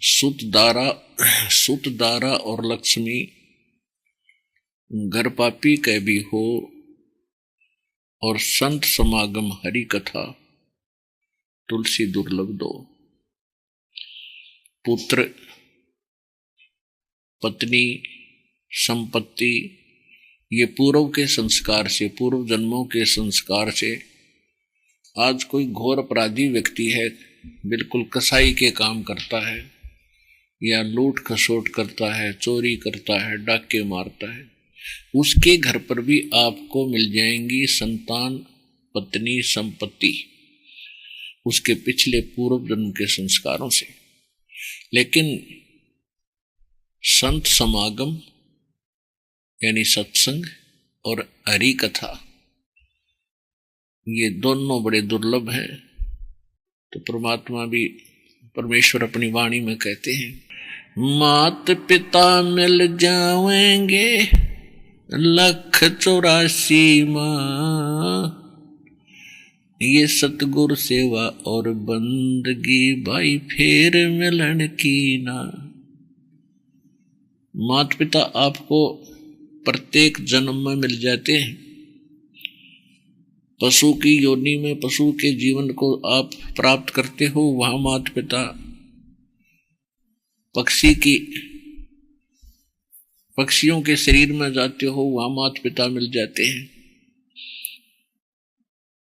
सुतदारा और लक्ष्मी घर पापी कह भी हो, और संत समागम हरि कथा तुलसी दुर्लभ दो। पुत्र, पत्नी, संपत्ति, ये पूर्व के संस्कार से, पूर्व जन्मों के संस्कार से आज कोई घोर अपराधी व्यक्ति है, बिल्कुल कसाई के काम करता है, या लूट खसोट करता है, चोरी करता है, डाके मारता है, उसके घर पर भी आपको मिल जाएंगी संतान, पत्नी, संपत्ति, उसके पिछले पूर्व जन्म के संस्कारों से। लेकिन संत समागम यानी सत्संग और हरि कथा, ये दोनों बड़े दुर्लभ हैं। तो परमात्मा भी, परमेश्वर अपनी वाणी में कहते हैं, मात पिता मिल जाएंगे 1,84 माँ, ये सतगुरु सेवा और बंदगी भाई फेर मिलन की ना। माता पिता आपको प्रत्येक जन्म में मिल जाते हैं। पशु की योनि में पशु के जीवन को आप प्राप्त करते हो, वहां माता पिता, पक्षियों के शरीर में जाते हो, वहां माता पिता मिल जाते हैं।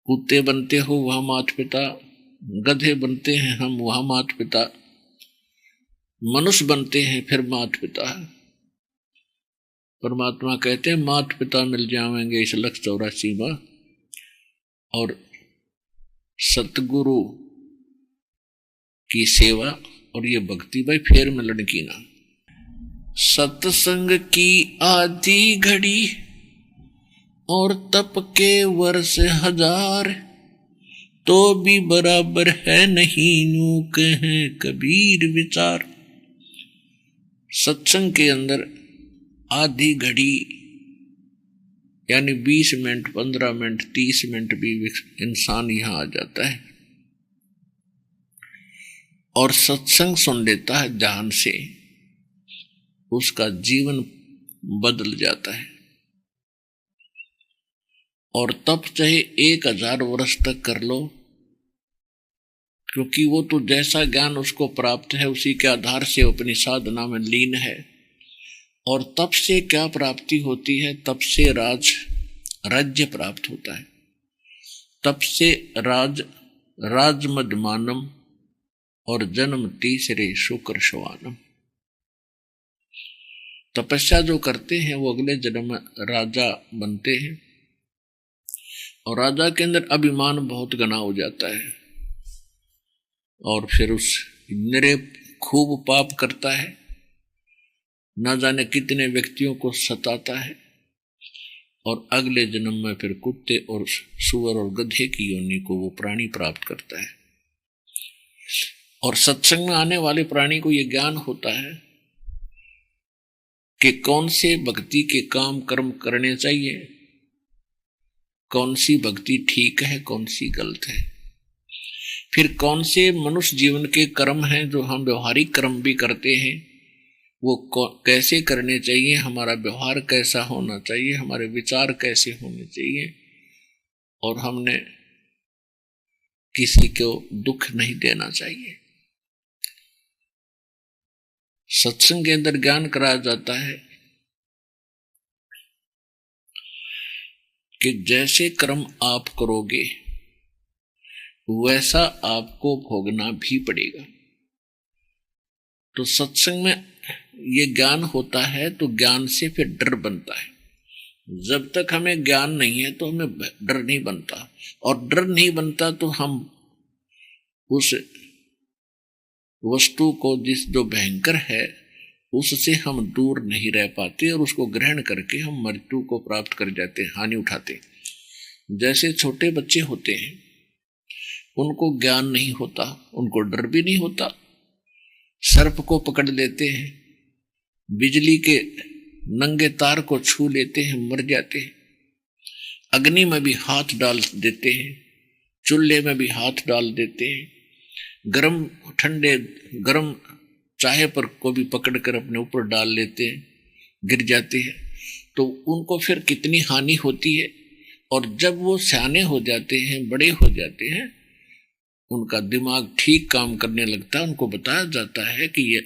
कुत्ते बनते हो, वहां माता पिता, गधे बनते हैं हम, वहां माता पिता, मनुष्य बनते हैं, फिर माता पिता। परमात्मा कहते हैं माता पिता मिल जाएंगे इस 1,84 माँ, और सतगुरु की सेवा और ये भक्ति भाई फेर मिलन की ना। सत्संग की आधी घड़ी और तप के वर्ष 1000, तो भी बराबर है नहीं यूं कहें कबीर विचार। सत्संग के अंदर आधी घड़ी यानी 20 मिनट, 15 मिनट, 30 मिनट भी इंसान यहां आ जाता है और सत्संग सुन लेता है ध्यान से, उसका जीवन बदल जाता है। और तप चाहे 1000 वर्ष तक कर लो, क्योंकि वो तो जैसा ज्ञान उसको प्राप्त है उसी के आधार से अपनी साधना में लीन है। और तप से क्या प्राप्ति होती है? तप से राज्य प्राप्त होता है। तप से राजमदमानम और जन्म तीसरे शुक्र शवानम। तपस्या जो करते हैं वो अगले जन्म में राजा बनते हैं, और राजा के अंदर अभिमान बहुत घना हो जाता है, और फिर उस निरे खूब पाप करता है, ना जाने कितने व्यक्तियों को सताता है, और अगले जन्म में फिर कुत्ते और सुअर और गधे की योनि को वो प्राणी प्राप्त करता है। और सत्संग में आने वाले प्राणी को ये ज्ञान होता है कि कौन से भक्ति के काम कर्म करने चाहिए, कौन सी भक्ति ठीक है, कौन सी गलत है, फिर कौन से मनुष्य जीवन के कर्म हैं जो हम व्यवहारिक कर्म भी करते हैं, वो कैसे करने चाहिए, हमारा व्यवहार कैसा होना चाहिए, हमारे विचार कैसे होने चाहिए, और हमने किसी को दुख नहीं देना चाहिए। सत्संग के अंदर ज्ञान कराया जाता है कि जैसे कर्म आप करोगे वैसा आपको भोगना भी पड़ेगा। तो सत्संग में ये ज्ञान होता है तो ज्ञान से फिर डर बनता है। जब तक हमें ज्ञान नहीं है तो हमें डर नहीं बनता, और डर नहीं बनता तो हम उस वस्तु को जो भयंकर है उससे हम दूर नहीं रह पाते, और उसको ग्रहण करके हम मृत्यु को प्राप्त कर जाते, हानि उठाते। जैसे छोटे बच्चे होते हैं, उनको ज्ञान नहीं होता, उनको डर भी नहीं होता, सर्प को पकड़ लेते हैं, बिजली के नंगे तार को छू लेते हैं, मर जाते हैं, अग्नि में भी हाथ डाल देते हैं, चूल्हे में भी हाथ डाल देते हैं, गरम चाहे पर को भी पकड़ कर अपने ऊपर डाल लेते हैं, गिर जाते हैं, तो उनको फिर कितनी हानि होती है। और जब वो सियाने हो जाते हैं, बड़े हो जाते हैं, उनका दिमाग ठीक काम करने लगता है। उनको बताया जाता है कि ये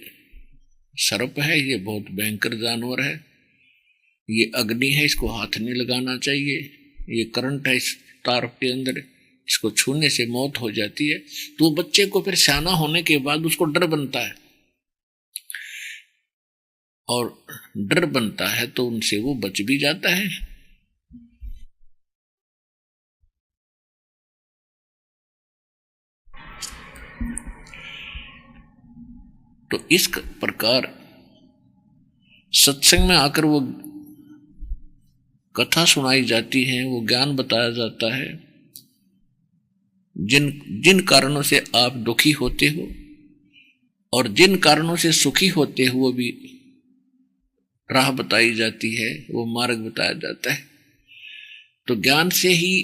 सर्प है, ये बहुत भयंकर जानवर है, ये अग्नि है, इसको हाथ नहीं लगाना चाहिए, ये करंट है इस तार के अंदर, इसको छूने से मौत हो जाती है। तो बच्चे को फिर सियाना होने के बाद उसको डर बनता है, और डर बनता है तो उनसे वो बच भी जाता है। तो इस प्रकार सत्संग में आकर वो कथा सुनाई जाती है, वो ज्ञान बताया जाता है। जिन जिन कारणों से आप दुखी होते हो और जिन कारणों से सुखी होते हो, वो भी राह बताई जाती है, वो मार्ग बताया जाता है। तो ज्ञान से ही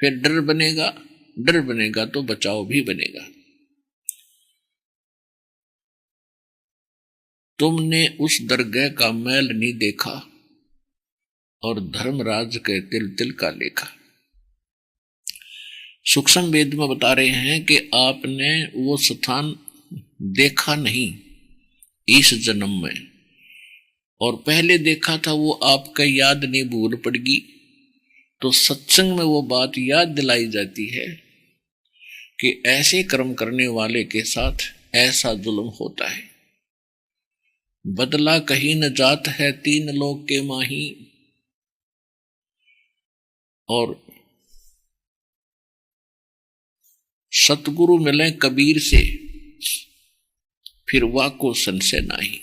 फिर डर बनेगा, डर बनेगा तो बचाव भी बनेगा। तुमने उस दरगाह का मैल नहीं देखा और धर्मराज के तिल तिल का लेखा। सूक्ष्म वेद में बता रहे हैं कि आपने वो स्थान देखा नहीं इस जन्म में, और पहले देखा था वो आपका याद नहीं भूल पड़गी। तो सत्संग में वो बात याद दिलाई जाती है कि ऐसे कर्म करने वाले के साथ ऐसा जुल्म होता है। बदला कहीं न जात है, तीन लोग के माही। और सतगुरु मिले कबीर से, फिर वाको संशय नाही।